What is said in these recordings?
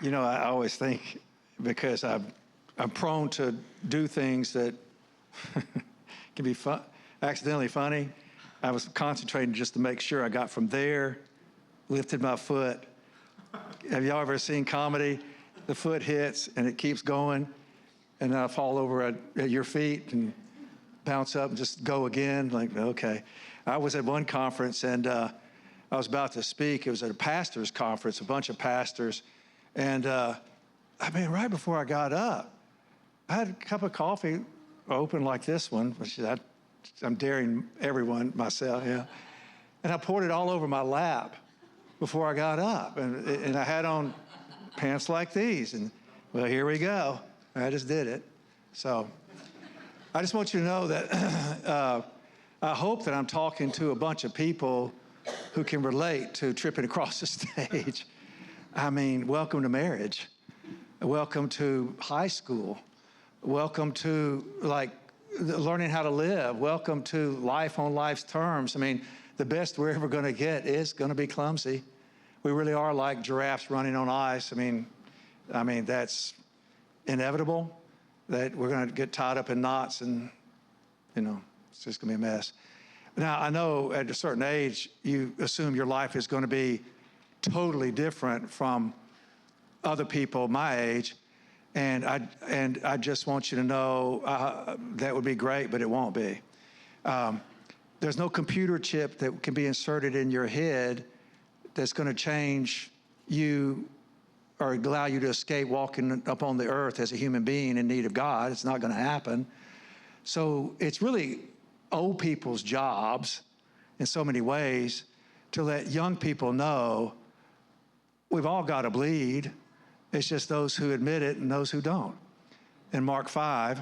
I always think, because I'm prone to do things that can be accidentally funny. I was concentrating just to make sure I got from there, lifted my foot. Have y'all ever seen comedy? The foot hits and it keeps going, and then I fall over at your feet and bounce up and just go again. Like, okay. I was at one conference and I was about to speak. It was at a pastor's conference, a bunch of pastors. And right before I got up, I had a cup of coffee open like this one, which I'm daring everyone, myself, yeah. And I poured it all over my lap before I got up. And I had on pants like these. And, well, here we go. I just did it. So I just want you to know that I hope that I'm talking to a bunch of people who can relate to tripping across the stage. I mean, welcome to marriage. Welcome to high school. Welcome to, learning how to live. Welcome to life on life's terms. I mean, the best we're ever going to get is going to be clumsy. We really are like giraffes running on ice. I mean, that's inevitable, that we're going to get tied up in knots and, it's just going to be a mess. Now, I know at a certain age, you assume your life is going to be totally different from other people my age. And I just want you to know that would be great, but it won't be. There's no computer chip that can be inserted in your head that's going to change you or allow you to escape walking up on the earth as a human being in need of God. It's not going to happen. So it's really old people's jobs in so many ways to let young people know we've all got to bleed. It's just those who admit it and those who don't. In Mark 5,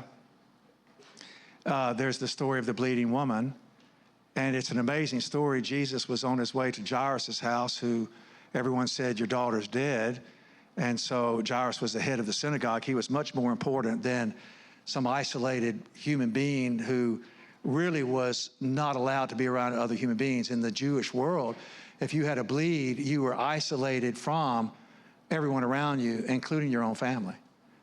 there's the story of the bleeding woman. And it's an amazing story. Jesus was on his way to Jairus' house, who everyone said, your daughter's dead. And so Jairus was the head of the synagogue. He was much more important than some isolated human being who really was not allowed to be around other human beings. In the Jewish world, if you had a bleed, you were isolated from everyone around you, including your own family.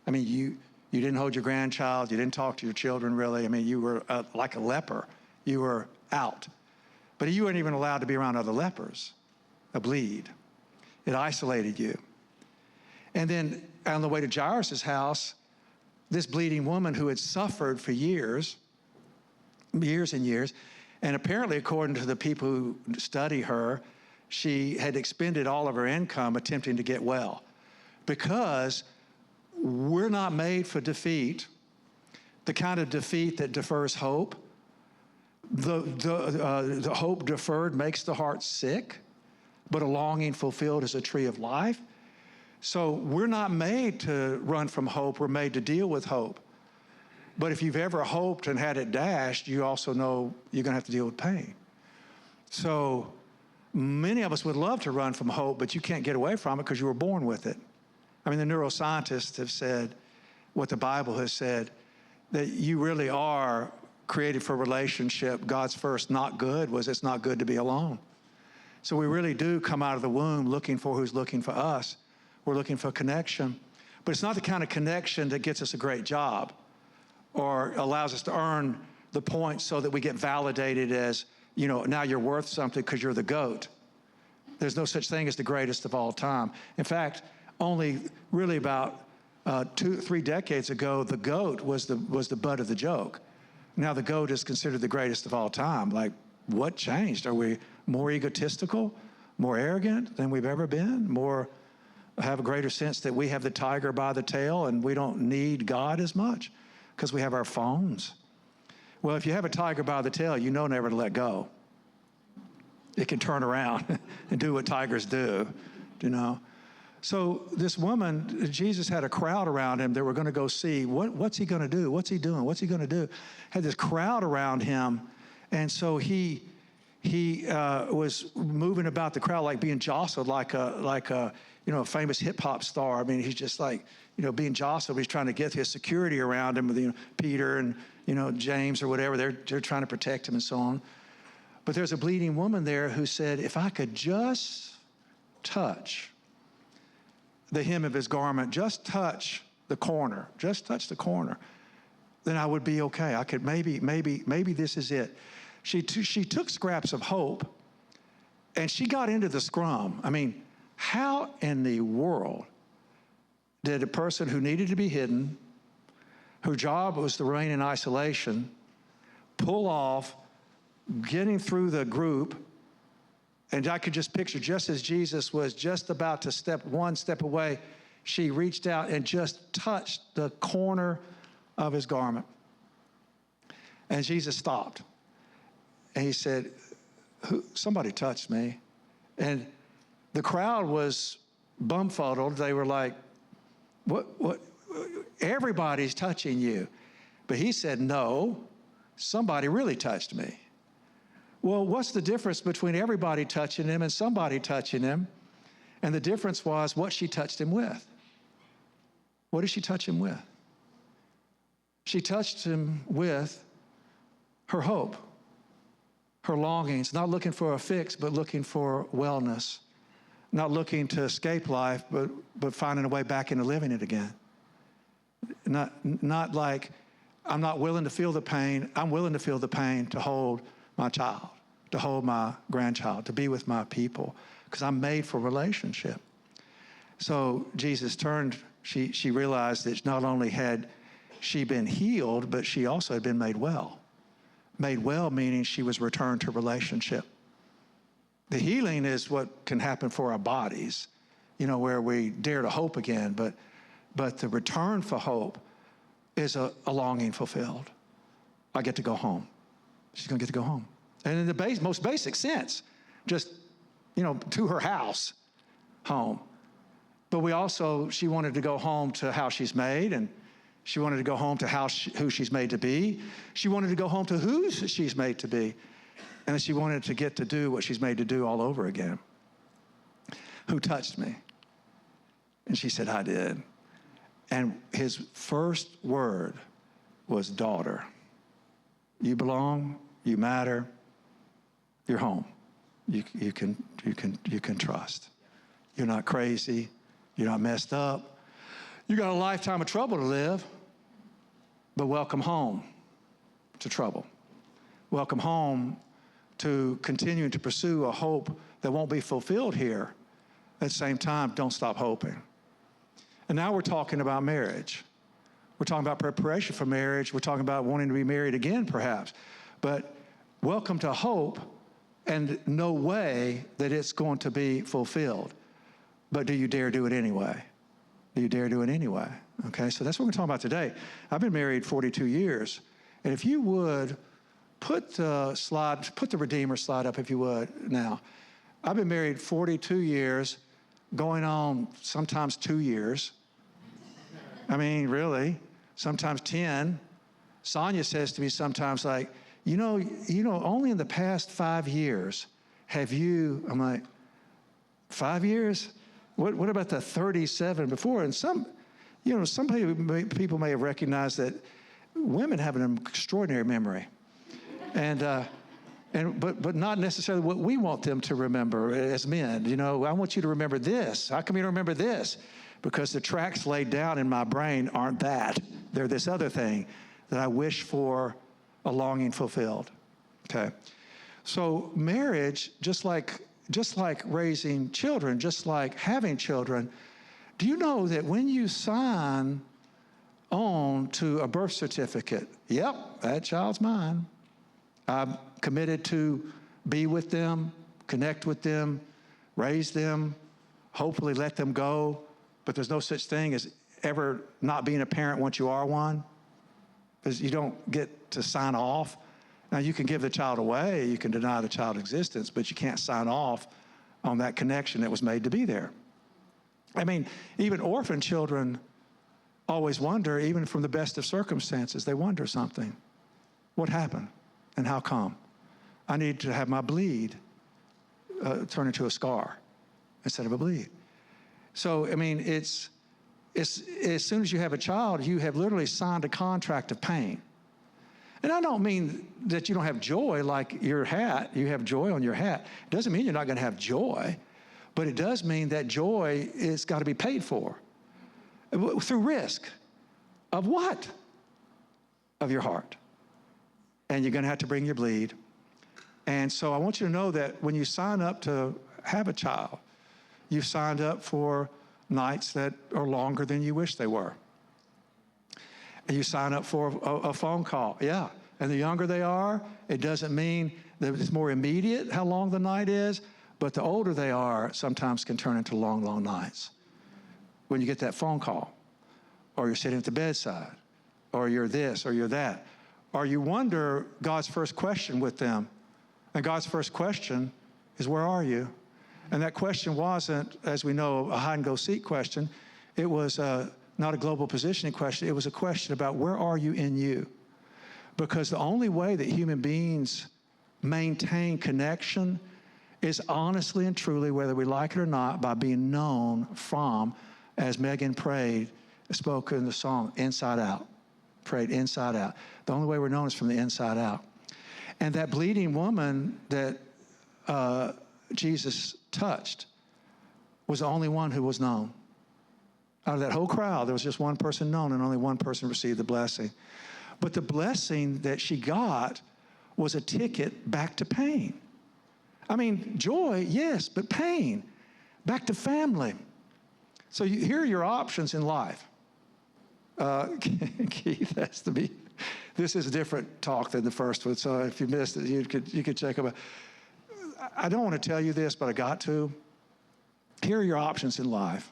I mean, you didn't hold your grandchild. You didn't talk to your children, really. I mean, you were like a leper. You were out. But you weren't even allowed to be around other lepers, a bleed. It isolated you. And then on the way to Jairus' house, this bleeding woman who had suffered for years and years, and apparently, according to the people who study her, she had expended all of her income attempting to get well, because we're not made for defeat, the kind of defeat that defers hope. The hope deferred makes the heart sick, but a longing fulfilled is a tree of life. So we're not made to run from hope. We're made to deal with hope. But if you've ever hoped and had it dashed, you also know you're going to have to deal with pain. So many of us would love to run from hope, but you can't get away from it because you were born with it. I mean, the neuroscientists have said what the Bible has said, that you really are created for relationship. God's first not good was it's not good to be alone. So we really do come out of the womb looking for who's looking for us. We're looking for connection. But it's not the kind of connection that gets us a great job or allows us to earn the points so that we get validated as, now you're worth something because you're the GOAT. There's no such thing as the greatest of all time. In fact, only really about 2-3 decades ago, the GOAT was the butt of the joke. Now the GOAT is considered the greatest of all time. Like, what changed? Are we more egotistical, more arrogant than we've ever been? Have a greater sense that we have the tiger by the tail and we don't need God as much because we have our phones? Well, if you have a tiger by the tail, you know never to let go. It can turn around and do what tigers do, So this woman, Jesus had a crowd around him that were going to go see, what's he going to do? What's he doing? What's he going to do? Had this crowd around him, and so he was moving about the crowd like being jostled like a famous hip hop star. I mean, he's just like, being jostled. He's trying to get his security around him with, Peter and, James or whatever. They're trying to protect him and so on. But there's a bleeding woman there who said, if I could just touch the hem of his garment, just touch the corner, then I would be okay. I could maybe this is it. She took scraps of hope, and she got into the scrum. I mean, how in the world did a person who needed to be hidden, whose job was to remain in isolation, pull off getting through the group? And I could just picture, just as Jesus was just about to step one step away, she reached out and just touched the corner of his garment. And Jesus stopped. And he said, somebody touched me. And the crowd was bumfuddled. They were like, what? Everybody's touching you. But he said, no, somebody really touched me. Well, what's the difference between everybody touching him and somebody touching him? And the difference was what she touched him with. What did she touch him with? She touched him with her hope, her longings, not looking for a fix, but looking for wellness, not looking to escape life, but finding a way back into living it again. Not like, I'm not willing to feel the pain. I'm willing to feel the pain to hold my child, to hold my grandchild, to be with my people, because I'm made for relationship. So Jesus turned, she realized that not only had she been healed, but she also had been made well. Made well meaning she was returned to relationship. The healing is what can happen for our bodies, where we dare to hope again, but the return for hope is a longing fulfilled. I get to go home. She's going to get to go home. And in the most basic sense, just, to her house, home. But she wanted to go home to how she's made, and she wanted to go home to who she's made to be. She wanted to go home to who she's made to be. And then she wanted to get to do what she's made to do all over again. Who touched me? And she said, I did. And his first word was, daughter. You belong, you matter, you're home. You can trust. You're not crazy, you're not messed up. You got a lifetime of trouble to live, but welcome home to trouble. Welcome home to continuing to pursue a hope that won't be fulfilled here. At the same time, don't stop hoping. And now we're talking about marriage. We're talking about preparation for marriage. We're talking about wanting to be married again, perhaps. But welcome to hope, and no way that it's going to be fulfilled. But do you dare do it anyway? Do you dare do it anyway? Okay, so that's what we're talking about today. I've been married 42 years. And if you would, put the Redeemer slide up if you would now. I've been married 42 years, going on sometimes 2 years. I mean, really, sometimes 10. Sonia says to me sometimes like, only in the past 5 years have you, I'm like, 5 years? What about the 37 before? And some people may have recognized that women have an extraordinary memory. But not necessarily what we want them to remember as men. I want you to remember this. How come you don't remember this? Because the tracks laid down in my brain aren't that. They're this other thing that I wish for a longing fulfilled. Okay. So marriage, just like raising children, just like having children, do you know that when you sign on to a birth certificate, yep, that child's mine. I'm committed to be with them, connect with them, raise them, hopefully let them go. But there's no such thing as ever not being a parent once you are one, because you don't get to sign off. Now, you can give the child away, you can deny the child existence, but you can't sign off on that connection that was made to be there. I mean, even orphan children always wonder, even from the best of circumstances, they wonder something. What happened and how come? I need to have my bleed turn into a scar instead of a bleed. So, I mean, it's as soon as you have a child, you have literally signed a contract of pain. And I don't mean that you don't have joy like your hat. You have joy on your hat. It doesn't mean you're not going to have joy. But it does mean that joy is got to be paid for through risk. Of what? Of your heart. And you're going to have to bring your bleed. And so I want you to know that when you sign up to have a child, you've signed up for nights that are longer than you wish they were. And you sign up for a phone call. Yeah. And the younger they are, it doesn't mean that it's more immediate how long the night is, but the older they are, sometimes can turn into long, long nights. When you get that phone call, or you're sitting at the bedside, or you're this, or you're that, or you wonder God's first question with them. And God's first question is, where are you? And that question wasn't, as we know, a hide-and-go-seek question. It was not a global positioning question. It was a question about where are you in you? Because the only way that human beings maintain connection is honestly and truly, whether we like it or not, by being known from, as Megan spoke in the song, inside out. Prayed inside out. The only way we're known is from the inside out. And that bleeding woman that Jesus touched was the only one who was known. Out of that whole crowd, there was just one person known, and only one person received the blessing. But the blessing that she got was a ticket back to pain. I mean, joy, yes, but pain. Back to family. So here are your options in life. Keith has to be. This is a different talk than the first one, so if you missed it, you could check them out. I don't want to tell you this, but I got to. Here are your options in life.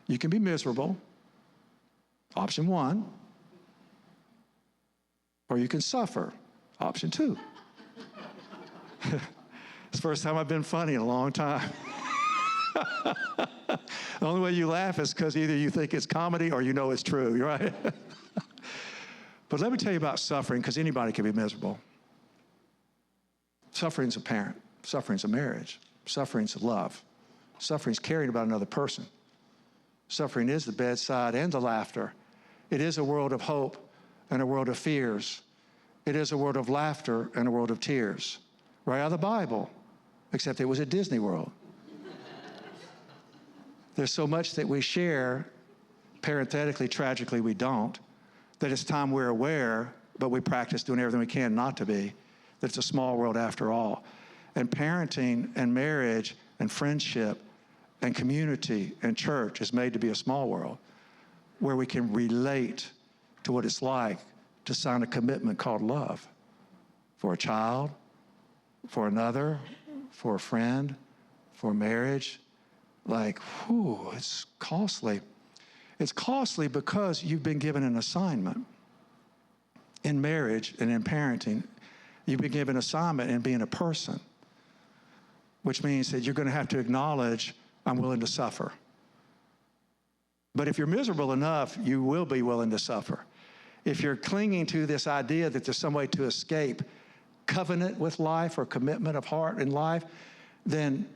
You can be miserable, option 1, or you can suffer, option 2. It's the first time I've been funny in a long time. The only way you laugh is because either you think it's comedy or you know it's true, right? But let me tell you about suffering, because anybody can be miserable. Suffering's a parent. Suffering's a marriage. Suffering's a love. Suffering's caring about another person. Suffering is the bedside and the laughter. It is a world of hope and a world of fears. It is a world of laughter and a world of tears. Right out of the Bible, except it was at Disney World. There's so much that we share, parenthetically, tragically, we don't, that it's time we're aware, but we practice doing everything we can not to be, that it's a small world after all. And parenting and marriage and friendship and community and church is made to be a small world where we can relate to what it's like to sign a commitment called love for a child, for another, for a friend, for marriage. Like, whew, it's costly. It's costly because you've been given an assignment. In marriage and in parenting, you've been given an assignment in being a person, which means that you're going to have to acknowledge, I'm willing to suffer. But if you're miserable enough, you will be willing to suffer. If you're clinging to this idea that there's some way to escape covenant with life or commitment of heart in life, then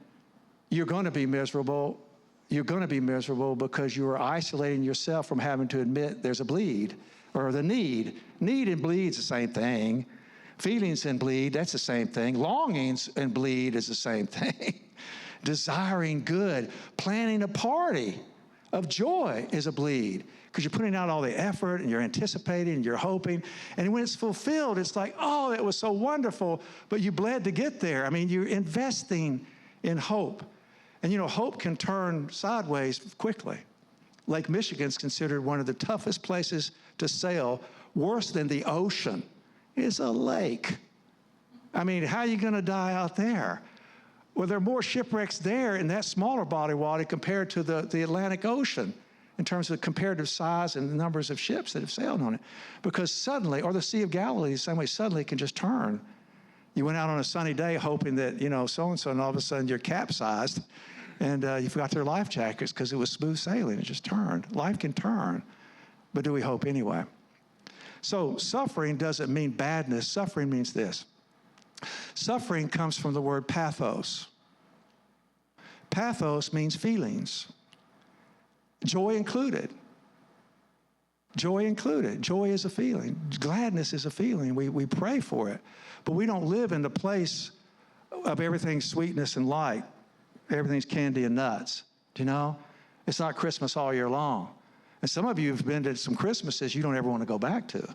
you're going to be miserable. You're going to be miserable because you are isolating yourself from having to admit there's a bleed or the need. Need and bleed's the same thing. Feelings and bleed, that's the same thing. Longings and bleed is the same thing. Desiring good, planning a party of joy is a bleed because you're putting out all the effort and you're anticipating and you're hoping. And when it's fulfilled, it's like, oh, that was so wonderful, but you bled to get there. I mean, you're investing in hope. And you know, hope can turn sideways quickly. Lake Michigan's considered one of the toughest places to sail, worse than the ocean is a lake. I mean, how are you going to die out there? Well, there are more shipwrecks there in that smaller body of water compared to the Atlantic Ocean in terms of comparative size and the numbers of ships that have sailed on it. Because suddenly, or the Sea of Galilee, the same way, suddenly it can just turn. You went out on a sunny day hoping that, you know, so-and-so, and all of a sudden you're capsized and you forgot their life jackets because it was smooth sailing. It just turned. Life can turn, but do we hope anyway? So suffering doesn't mean badness. Suffering means this. Suffering comes from the word pathos. Pathos means feelings. Joy included. Joy included. Joy is a feeling. Gladness is a feeling. We pray for it. But we don't live in the place of everything sweetness and light everything's candy and nuts. Do you know? It's not Christmas all year long. And some of you have been to some Christmases you don't ever want to go back to.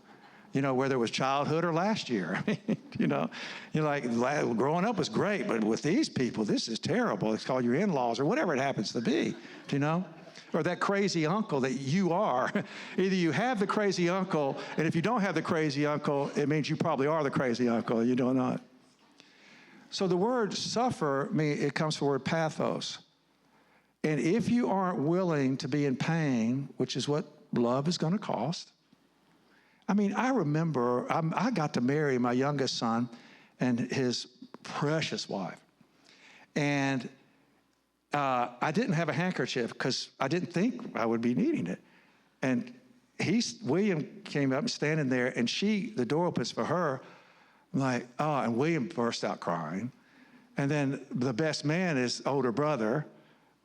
You know, whether it was childhood or last year. You know, you're like, growing up was great, but with these people, this is terrible. It's called your in-laws or whatever it happens to be. Do you know? Or that crazy uncle that you are. Either you have the crazy uncle, and if you don't have the crazy uncle, it means you probably are the crazy uncle. You do not. So the word suffer, it comes from the word pathos. And if you aren't willing to be in pain, which is what love is going to cost. I mean, I remember I got to marry my youngest son and his precious wife. And I didn't have a handkerchief because I didn't think I would be needing it. And William came up and standing there, and the door opens for her. I'm like, oh, and William burst out crying. And then the best man is older brother,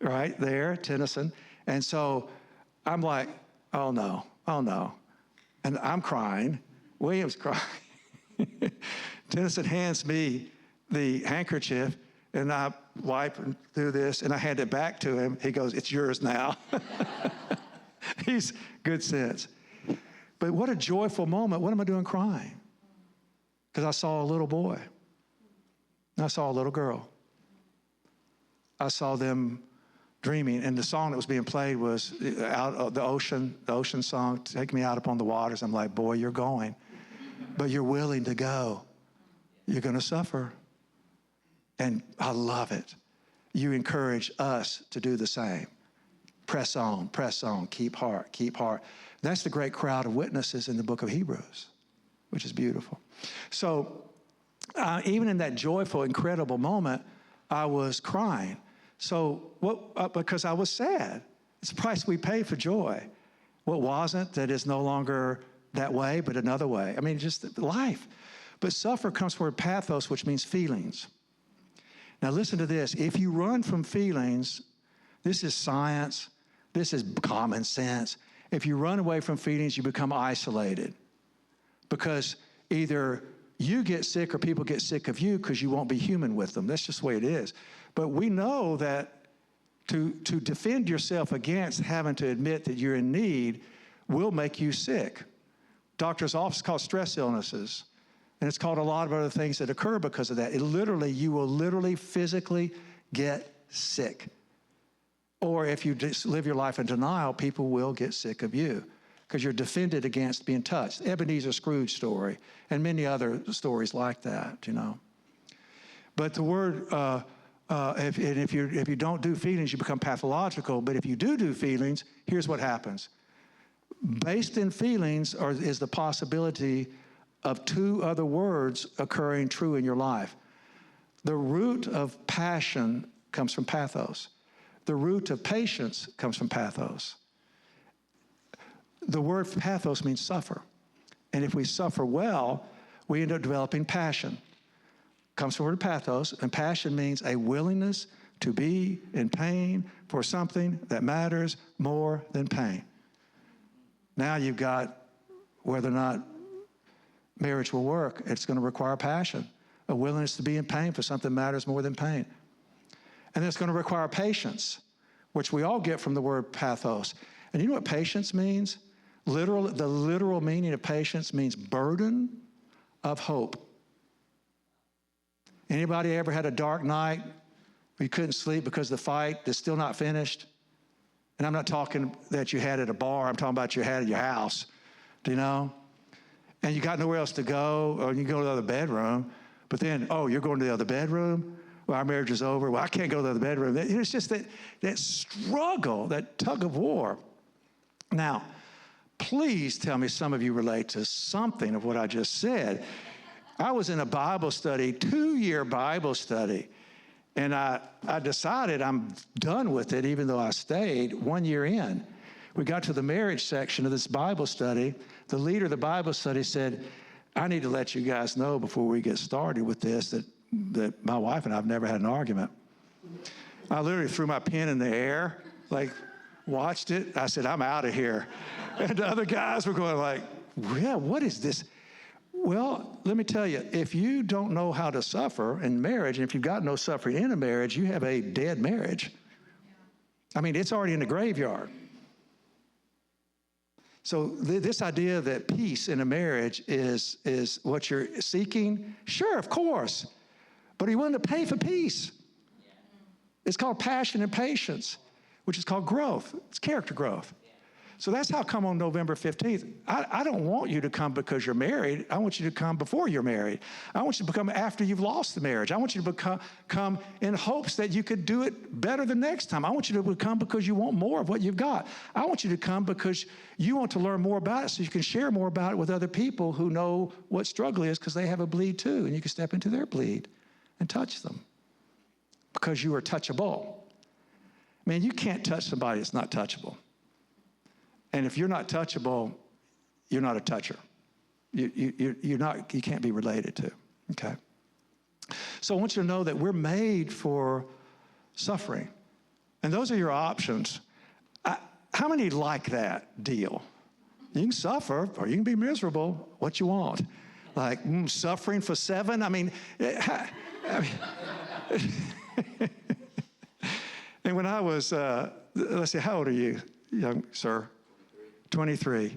right there, Tennyson. And so I'm like, oh no. And I'm crying. William's crying. Tennyson hands me the handkerchief, and I wipe through this, and I hand it back to him. He goes, it's yours now. He's good sense. But what a joyful moment. What am I doing crying? Because I saw a little boy. And I saw a little girl. I saw them dreaming, and the song that was being played was out of the ocean song, Take Me Out Upon the Waters. I'm like, boy, you're going, but you're willing to go. You're going to suffer. And I love it. You encourage us to do the same. Press on, keep heart. That's the great crowd of witnesses in the book of Hebrews, which is beautiful. So even in that joyful, incredible moment, I was crying. So because I was sad. It's the price we pay for joy. What wasn't that is no longer that way, but another way. I mean, just life. But suffer comes from pathos, which means feelings. Now listen to this. If you run from feelings, this is science, this is common sense. If you run away from feelings, you become isolated. Because either you get sick or people get sick of you because you won't be human with them. That's just the way it is. But we know that to defend yourself against having to admit that you're in need will make you sick. Doctors' office call stress illnesses. And it's called a lot of other things that occur because of that. You will literally physically get sick. Or if you just live your life in denial, people will get sick of you because you're defended against being touched. Ebenezer Scrooge story and many other stories like that, you know. But the word, if you don't do feelings, you become pathological. But if you do feelings, here's what happens. Based in feelings is the possibility of two other words occurring true in your life. The root of passion comes from pathos. The root of patience comes from pathos. The word pathos means suffer. And if we suffer well, we end up developing passion. Comes from the word pathos, and passion means a willingness to be in pain for something that matters more than pain. Now you've got whether or not marriage will work, it's going to require passion, a willingness to be in pain for something that matters more than pain. And it's going to require patience, which we all get from the word pathos. And you know what patience means? The literal meaning of patience means burden of hope. Anybody ever had a dark night where you couldn't sleep because the fight is still not finished? And I'm not talking that you had at a bar. I'm talking about you had at your house. Do you know? And you got nowhere else to go, or you go to the other bedroom. But then, you're going to the other bedroom? Well, our marriage is over. Well, I can't go to the other bedroom. It's just that struggle, that tug of war. Now, please tell me some of you relate to something of what I just said. I was in a Bible study, 2-year Bible study, and I decided I'm done with it, even though I stayed 1 year in. We got to the marriage section of this Bible study. The leader of the Bible study said, I need to let you guys know before we get started with this that my wife and I have never had an argument. I literally threw my pen in the air, watched it. I said, I'm out of here. And the other guys were going like, yeah, what is this? Well, let me tell you, if you don't know how to suffer in marriage, and if you've got no suffering in a marriage, you have a dead marriage. I mean, it's already in the graveyard. So this idea that peace in a marriage is what you're seeking, sure, of course. But are you willing to pay for peace? It's called passion and patience, which is called growth. It's character growth. So that's how come on November 15th. I don't want you to come because you're married. I want you to come before you're married. I want you to come after you've lost the marriage. I want you to come in hopes that you could do it better the next time. I want you to come because you want more of what you've got. I want you to come because you want to learn more about it so you can share more about it with other people who know what struggle is because they have a bleed too, and you can step into their bleed and touch them because you are touchable. Man, you can't touch somebody that's not touchable. And if you're not touchable, you're not a toucher. You can't be related to, okay? So I want you to know that we're made for suffering. And those are your options. How many like that deal? You can suffer or you can be miserable, what you want. Like, suffering for 7? I mean, and when I was, let's see, how old are you, young sir? 23.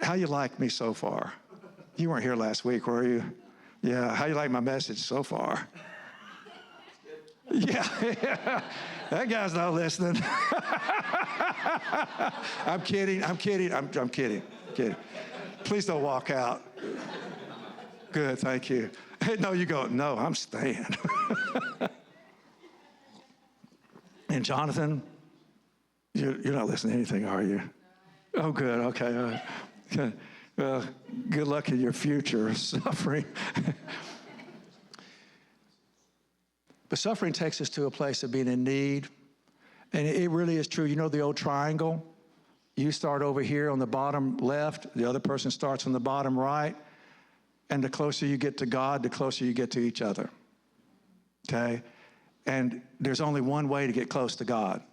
How you like me so far? You weren't here last week, were you? Yeah, how you like my message so far? Yeah. That guy's not listening. I'm kidding. I'm kidding. Please don't walk out. Good, thank you. No, you go, no, I'm staying. And Jonathan, you're not listening to anything, are you? Oh, good, okay. Well, good luck in your future suffering. But suffering takes us to a place of being in need. And it really is true. You know the old triangle? You start over here on the bottom left, the other person starts on the bottom right. And the closer you get to God, the closer you get to each other. Okay? And there's only one way to get close to God.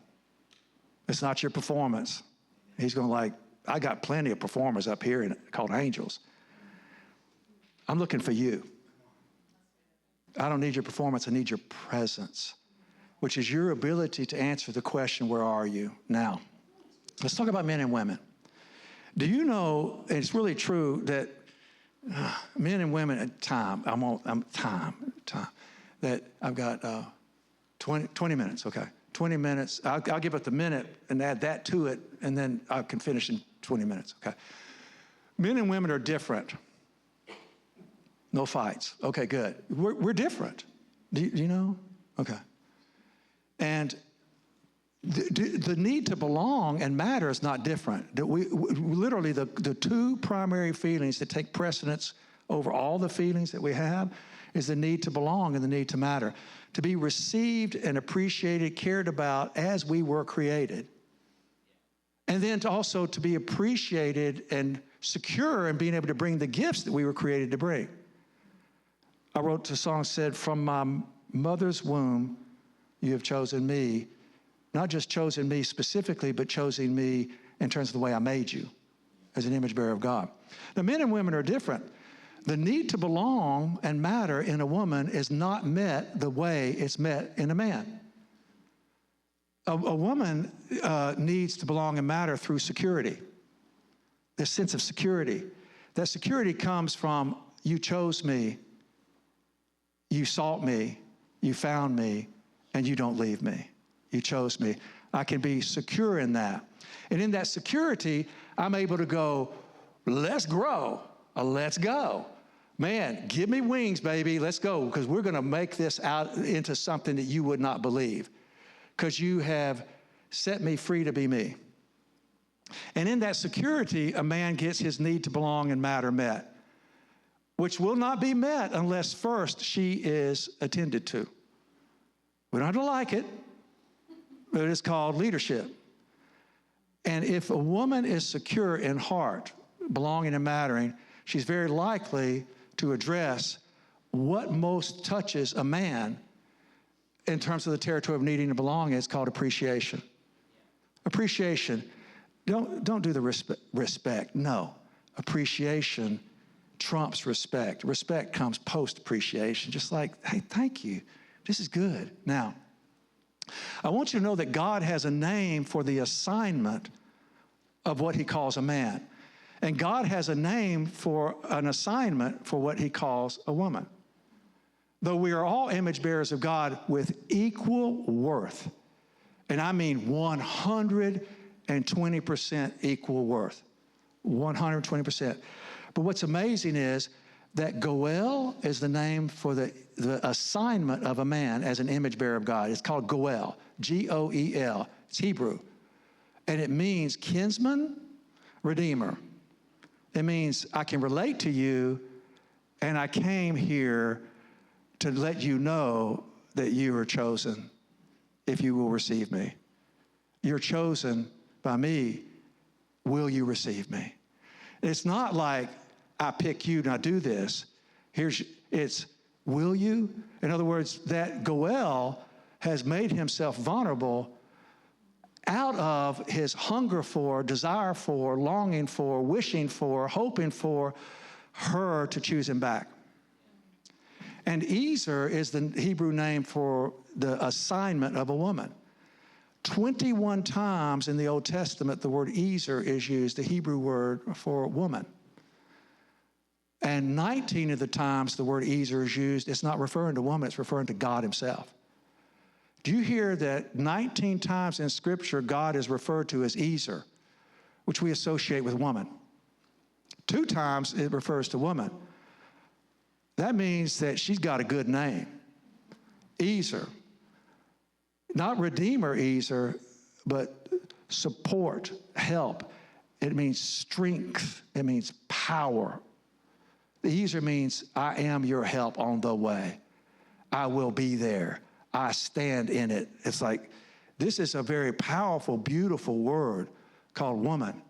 It's not your performance. He's going I got plenty of performers up here called angels. I'm looking for you. I don't need your performance. I need your presence, which is your ability to answer the question, where are you now? Let's talk about men and women. Do you know, and it's really true, that men and women at time, that I've got 20 minutes, okay. 20 minutes. I'll give it the minute and add that to it, and then I can finish in 20 minutes, okay. Men and women are different. No fights. Okay, good. We're different. Do you know? Okay. And the need to belong and matter is not different. That we literally, the two primary feelings that take precedence over all the feelings that we have is the need to belong and the need to matter. To be received and appreciated, cared about as we were created. And then also to be appreciated and secure in being able to bring the gifts that we were created to bring. I wrote a song said, from my mother's womb, you have chosen me. Not just chosen me specifically, but chosen me in terms of the way I made you as an image bearer of God. Now, men and women are different. The need to belong and matter in a woman is not met the way it's met in a man. A woman needs to belong and matter through security. This sense of security. That security comes from, you chose me, you sought me, you found me, and you don't leave me. You chose me. I can be secure in that. And in that security, I'm able to go, let's grow, let's go. Man, give me wings, baby, let's go, because we're going to make this out into something that you would not believe, because you have set me free to be me. And in that security, a man gets his need to belong and matter met, which will not be met unless first she is attended to. We don't have to like it, but it's called leadership. And if a woman is secure in heart, belonging and mattering, she's very likely to address what most touches a man in terms of the territory of needing to belong. It's called appreciation. Appreciation. Don't do the respect. No. Appreciation trumps respect. Respect comes post-appreciation, just like, hey, thank you. This is good. Now, I want you to know that God has a name for the assignment of what he calls a man. And God has a name for an assignment for what he calls a woman. Though we are all image bearers of God with equal worth, and I mean 120% equal worth, 120%. But what's amazing is that Goel is the name for the assignment of a man as an image bearer of God. It's called Goel, G-O-E-L. It's Hebrew. And it means kinsman, redeemer. It means I can relate to you, and I came here to let you know that you are chosen if you will receive me. You're chosen by me. Will you receive me? It's not like I pick you and I do this. It's will you? In other words, that Goel has made himself vulnerable out of his hunger for, desire for, longing for, wishing for, hoping for her to choose him back. And Ezer is the Hebrew name for the assignment of a woman. 21 times in the Old Testament, the word Ezer is used, the Hebrew word for woman. And 19 of the times the word Ezer is used, it's not referring to woman, it's referring to God himself. Do you hear that 19 times in Scripture God is referred to as Ezer, which we associate with woman? 2 times it refers to woman. That means that she's got a good name. Ezer. Not Redeemer Ezer, but support, help. It means strength. It means power. The Ezer means I am your help on the way. I will be there. I stand in it. It's like, this is a very powerful, beautiful word called woman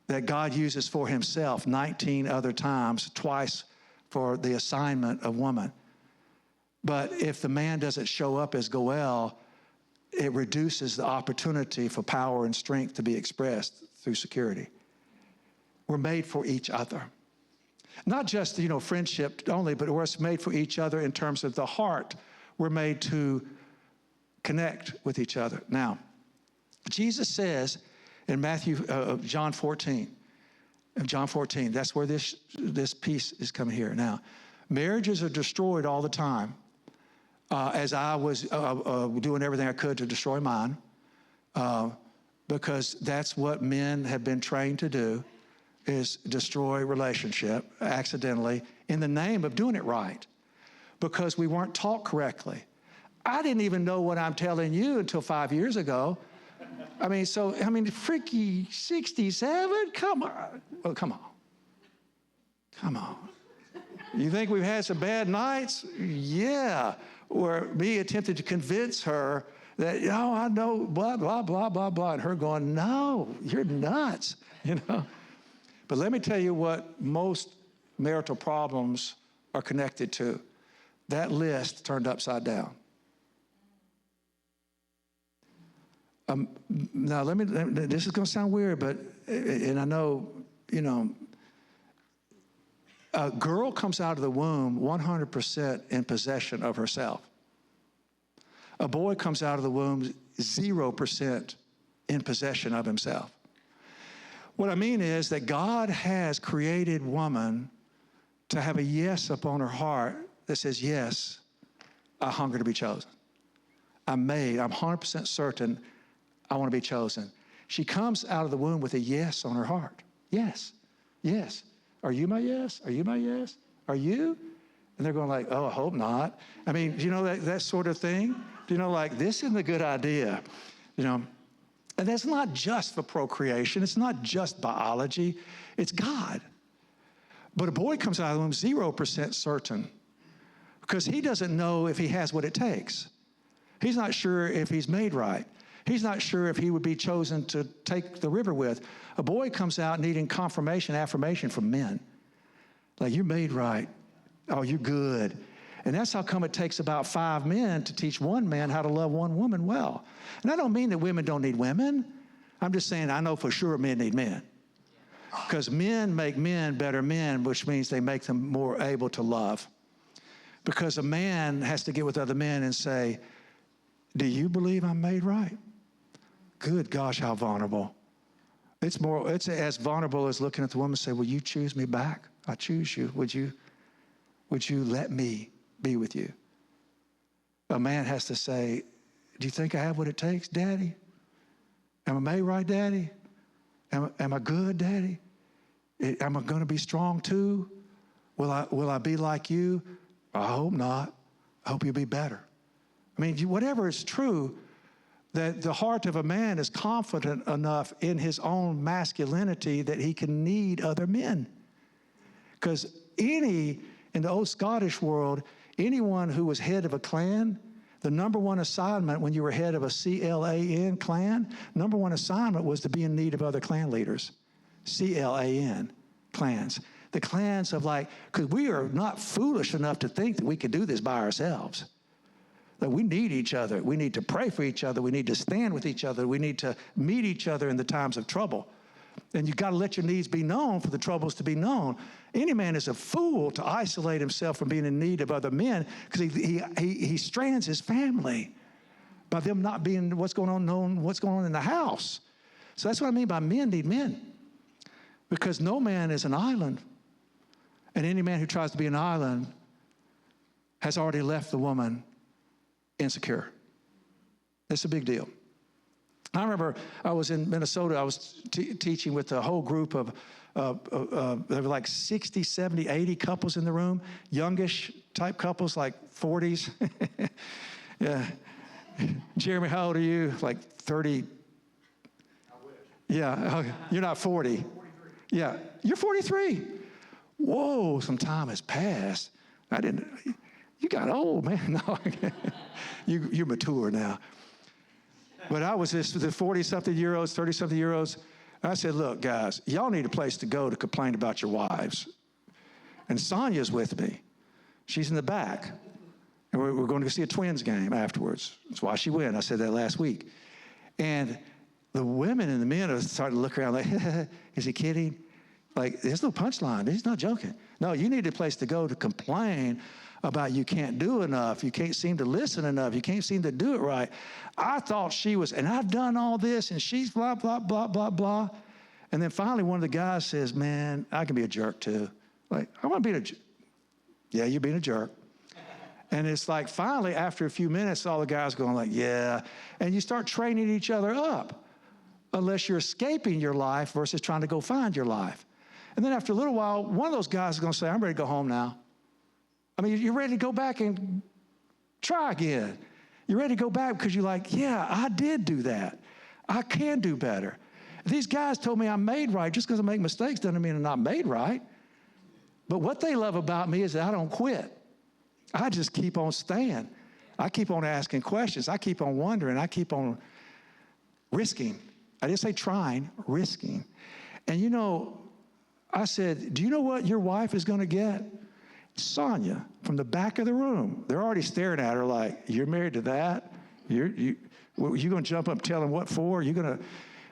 that God uses for himself 19 other times, twice for the assignment of woman. But if the man doesn't show up as Goel, it reduces the opportunity for power and strength to be expressed through security. We're made for each other. Not just, friendship only, but we're made for each other in terms of the heart. We're made to connect with each other. Now, Jesus says in John 14, that's where this piece is coming here. Now, marriages are destroyed all the time, as I was doing everything I could to destroy mine, because that's what men have been trained to do, is destroy relationship accidentally in the name of doing it right, because we weren't taught correctly. I didn't even know what I'm telling you until 5 years ago. Freaky 67? Come on. Oh, come on. Come on. You think we've had some bad nights? Yeah. Where me attempted to convince her that, I know, blah, blah, blah, blah, blah. And her going, no, you're nuts, But let me tell you what most marital problems are connected to. That list turned upside down. Now, this is going to sound weird, and I know, a girl comes out of the womb 100% in possession of herself. A boy comes out of the womb 0% in possession of himself. What I mean is that God has created woman to have a yes upon her heart that says, yes, I hunger to be chosen. I'm 100% certain I want to be chosen. She comes out of the womb with a yes on her heart. Yes, yes. Are you my yes? Are you my yes? Are you? And they're going like, oh, I hope not. That sort of thing? This isn't a good idea, And that's not just for procreation. It's not just biology. It's God. But a boy comes out of the womb 0% certain, because he doesn't know if he has what it takes. He's not sure if he's made right. He's not sure if he would be chosen to take the river with. A boy comes out needing confirmation, affirmation from men. Like, you're made right. Oh, you're good. And that's how come it takes about 5 men to teach one man how to love one woman well. And I don't mean that women don't need women. I'm just saying I know for sure men need men. Because men make men better men, which means they make them more able to love. Because a man has to get with other men and say, do you believe I'm made right? Good gosh, how vulnerable. It's as vulnerable as looking at the woman and say, will you choose me back? I choose you. Would you let me be with you? A man has to say, do you think I have what it takes, Daddy? Am I made right, Daddy? Am I good, Daddy? Am I going to be strong too? Will I be like you? I hope not. I hope you'll be better. I mean, whatever is true, that the heart of a man is confident enough in his own masculinity that he can need other men. Because in the old Scottish world, anyone who was head of a clan, the number one assignment when you were head of a CLAN clan, number one assignment was to be in need of other clan leaders. CLAN, clans. The clans of because we are not foolish enough to think that we can do this by ourselves. That we need each other. We need to pray for each other. We need to stand with each other. We need to meet each other in the times of trouble. And you've got to let your needs be known for the troubles to be known. Any man is a fool to isolate himself from being in need of other men because he strands his family by them not being known what's going on in the house. So that's what I mean by men need men. Because no man is an island. And any man who tries to be an island has already left the woman insecure. It's a big deal. I remember I was in Minnesota. I was teaching with a whole group of, there were like 60, 70, 80 couples in the room, youngish type couples, like 40s. Yeah. Jeremy, how old are you? Like 30? I wish. Yeah, you're not 40. 43. Yeah, you're 43. Whoa, some time has passed. You got old, man. No, you're mature now. But I was the 40-something-year-olds, 30-something-year-olds. I said, look, guys, y'all need a place to go to complain about your wives. And Sonia's with me. She's in the back. And we're going to see a Twins game afterwards. That's why she went. I said that last week. And the women and the men are starting to look around like, is he kidding? Like, there's no punchline. He's not joking. No, you need a place to go to complain about you can't do enough, you can't seem to listen enough, you can't seem to do it right. I thought she was, and I've done all this, and she's blah, blah, blah, blah, blah. And then finally one of the guys says, man, I can be a jerk too. Like, I want to be a jerk. Yeah, you're being a jerk. And it's like finally after a few minutes, all the guys going like, yeah. And you start training each other up unless you're escaping your life versus trying to go find your life. And then after a little while, one of those guys is going to say, I'm ready to go home now. I mean, you're ready to go back and try again. You're ready to go back because you're like, yeah, I did do that. I can do better. These guys told me I'm made right. Just because I make mistakes doesn't mean I'm not made right. But what they love about me is that I don't quit. I just keep on staying. I keep on asking questions. I keep on wondering. I keep on risking. I didn't say trying, risking. And I said, do you know what your wife is going to get? Sonia, from the back of the room. They're already staring at her like, you're married to that? You're going to jump up and tell him what for?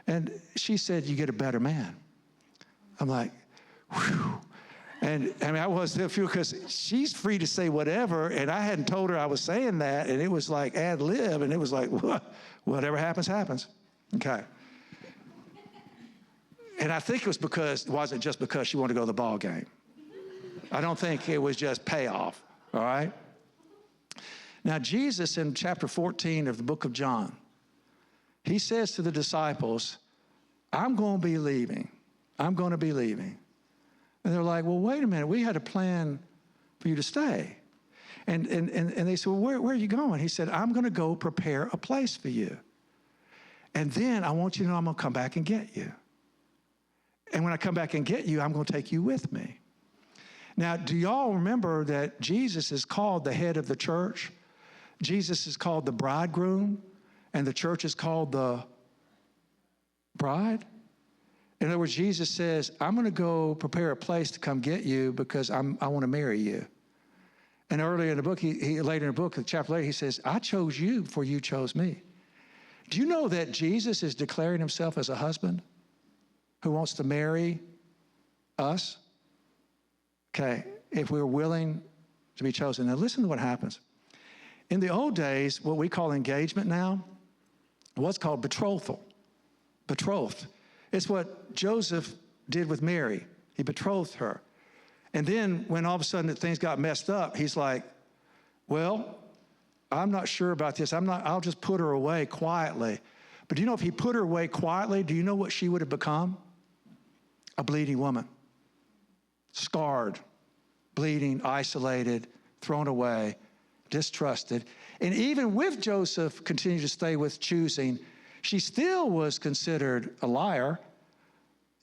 And she said, you get a better man. I'm like, whew. And I mean, I was there because she's free to say whatever, and I hadn't told her I was saying that, and it was like ad lib, and it was like, whatever happens, happens. Okay. And I think it wasn't just because she wanted to go to the ball game. I don't think it was just payoff, all right? Now, Jesus in chapter 14 of the book of John, he says to the disciples, I'm going to be leaving. I'm going to be leaving. And they're like, well, wait a minute. We had a plan for you to stay. And they said, well, where are you going? He said, I'm going to go prepare a place for you. And then I want you to know I'm going to come back and get you. And when I come back and get you, I'm going to take you with me. Now, do y'all remember that Jesus is called the head of the church? Jesus is called the bridegroom, and the church is called the bride? In other words, Jesus says, I'm going to go prepare a place to come get you because I want to marry you. And earlier in the book, later in the book, a chapter later, he says, I chose you before you chose me. Do you know that Jesus is declaring himself as a husband who wants to marry us, okay, if we're willing to be chosen. Now listen to what happens. In the old days, what we call engagement now, what's called betrothal. Betrothed. It's what Joseph did with Mary. He betrothed her. And then when all of a sudden things got messed up, he's like, well, I'm not sure about this. I'll just put her away quietly. But do you know if he put her away quietly, do you know what she would have become? A bleeding woman. Scarred, bleeding, isolated, thrown away, distrusted. And even with Joseph continued to stay with choosing, she still was considered a liar.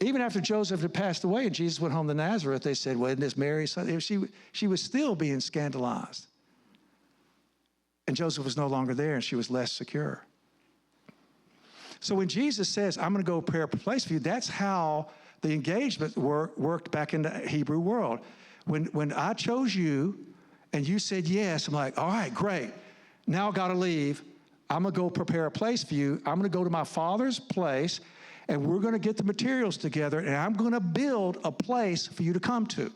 Even after Joseph had passed away and Jesus went home to Nazareth, they said, well, isn't this Mary's son? She was still being scandalized. And Joseph was no longer there and she was less secure. So when Jesus says, I'm going to go prepare a place for you, that's how the engagement worked back in the Hebrew world. When I chose you and you said yes, I'm like, all right, great. Now I got to leave. I'm going to go prepare a place for you. I'm going to go to my Father's place, and we're going to get the materials together, and I'm going to build a place for you to come to.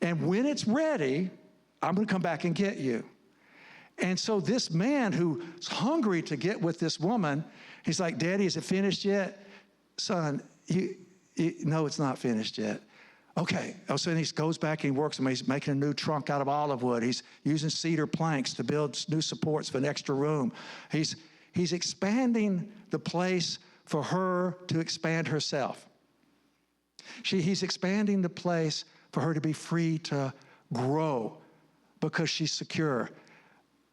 And when it's ready, I'm going to come back and get you. And so this man who's hungry to get with this woman, he's like, Daddy, is it finished yet? Son, no, it's not finished yet. Okay. So then he goes back and he works. He's making a new trunk out of olive wood. He's using cedar planks to build new supports for an extra room. He's expanding the place for her to expand herself. He's expanding the place for her to be free to grow because she's secure.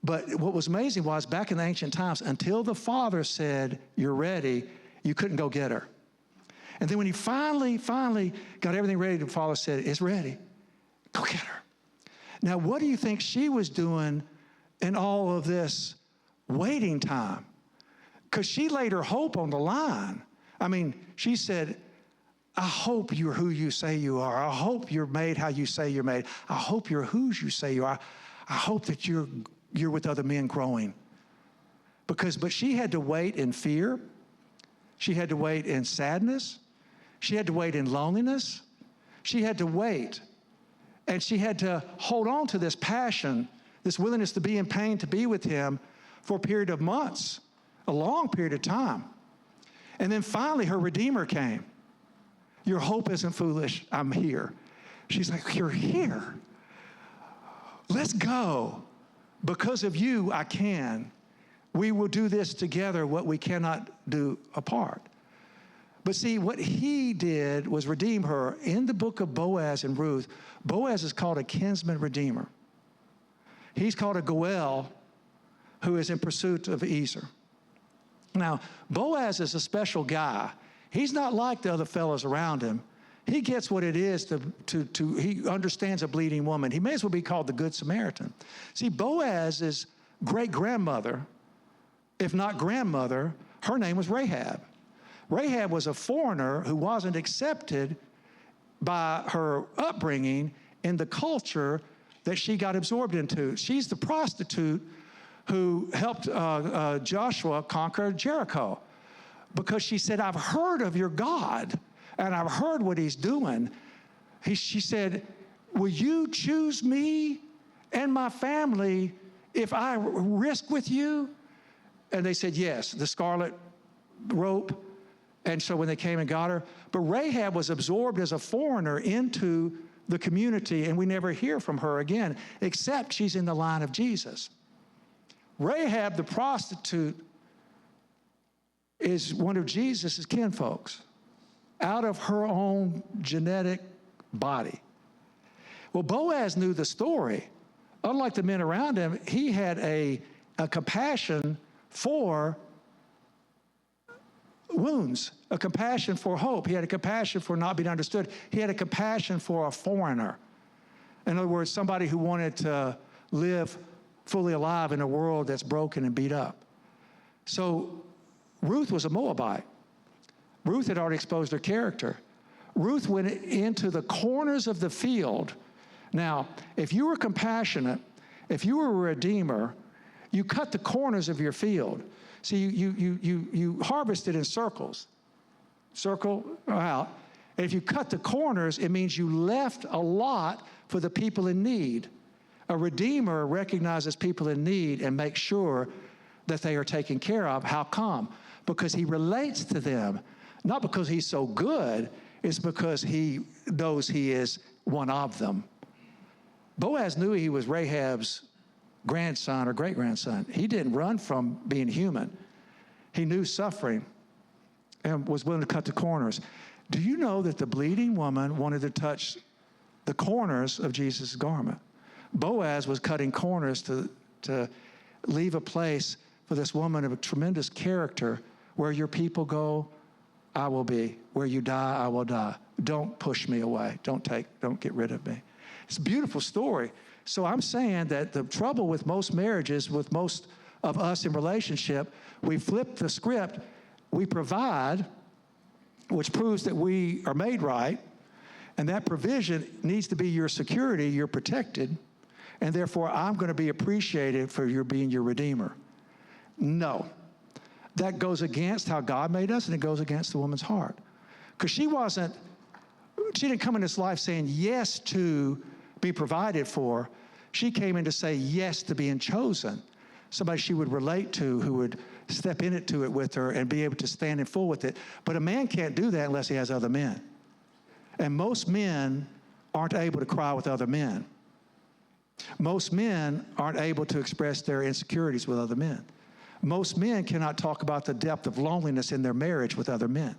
But what was amazing was back in the ancient times, until the Father said, you're ready, you couldn't go get her. And then when he finally got everything ready, the Father said, it's ready. Go get her. Now, what do you think she was doing in all of this waiting time? Because she laid her hope on the line. I mean, she said, I hope you're who you say you are. I hope you're made how you say you're made. I hope you're whose you say you are. I hope that you're with other men growing. But she had to wait in fear. She had to wait in sadness. She had to wait in loneliness. She had to wait. And she had to hold on to this passion, this willingness to be in pain, to be with him for a period of months, a long period of time. And then finally her Redeemer came. Your hope isn't foolish. I'm here. She's like, you're here. Let's go. Because of you, I can. We will do this together, what we cannot do apart. But see, what he did was redeem her. In the book of Boaz and Ruth, Boaz is called a kinsman redeemer. He's called a Goel, who is in pursuit of Ezer. Now, Boaz is a special guy. He's not like the other fellows around him. He gets what it is he understands a bleeding woman. He may as well be called the Good Samaritan. See, Boaz's great-grandmother, if not grandmother, her name was Rahab. Rahab was a foreigner who wasn't accepted by her upbringing in the culture that she got absorbed into. She's the prostitute who helped Joshua conquer Jericho because she said, I've heard of your God and I've heard what he's doing. She said, will you choose me and my family if I risk with you? And they said, yes, the scarlet rope. And so when they came and got her, but Rahab was absorbed as a foreigner into the community, and we never hear from her again, except she's in the line of Jesus. Rahab, the prostitute, is one of Jesus' kinfolks, out of her own genetic body. Well, Boaz knew the story. Unlike the men around him, he had a compassion for wounds, a compassion for hope. He had a compassion for not being understood. He had a compassion for a foreigner. In other words, somebody who wanted to live fully alive in a world that's broken and beat up. So Ruth was a Moabite. Ruth had already exposed her character. Ruth went into the corners of the field. Now, if you were compassionate, if you were a redeemer, you cut the corners of your field. See, you harvested in circles, circle out, And if you cut the corners, it means you left a lot for the people in need. A redeemer recognizes people in need and makes sure that they are taken care of. How come? Because he relates to them. Not because he's so good, it's because he knows he is one of them. Boaz knew he was Rahab's grandson or great-grandson. He didn't run from being human. He knew suffering and was willing to cut the corners. Do you know that the bleeding woman wanted to touch the corners of Jesus' garment? Boaz was cutting corners to leave a place for this woman of a tremendous character. Where your people go, I will be. Where you die, I will die. Don't push me away. Don't get rid of me. It's a beautiful story. So I'm saying that the trouble with most marriages, with most of us in relationship, we flip the script. We provide, which proves that we are made right, and that provision needs to be your security. You're protected, and therefore I'm going to be appreciated for your being your redeemer. No. That goes against how God made us, and it goes against the woman's heart. Because she didn't come in this life saying yes to be provided for. She came in to say yes to being chosen. Somebody she would relate to, who would step into it with her and be able to stand in full with it. But a man can't do that unless he has other men. And most men aren't able to cry with other men. Most men aren't able to express their insecurities with other men. Most men cannot talk about the depth of loneliness in their marriage with other men.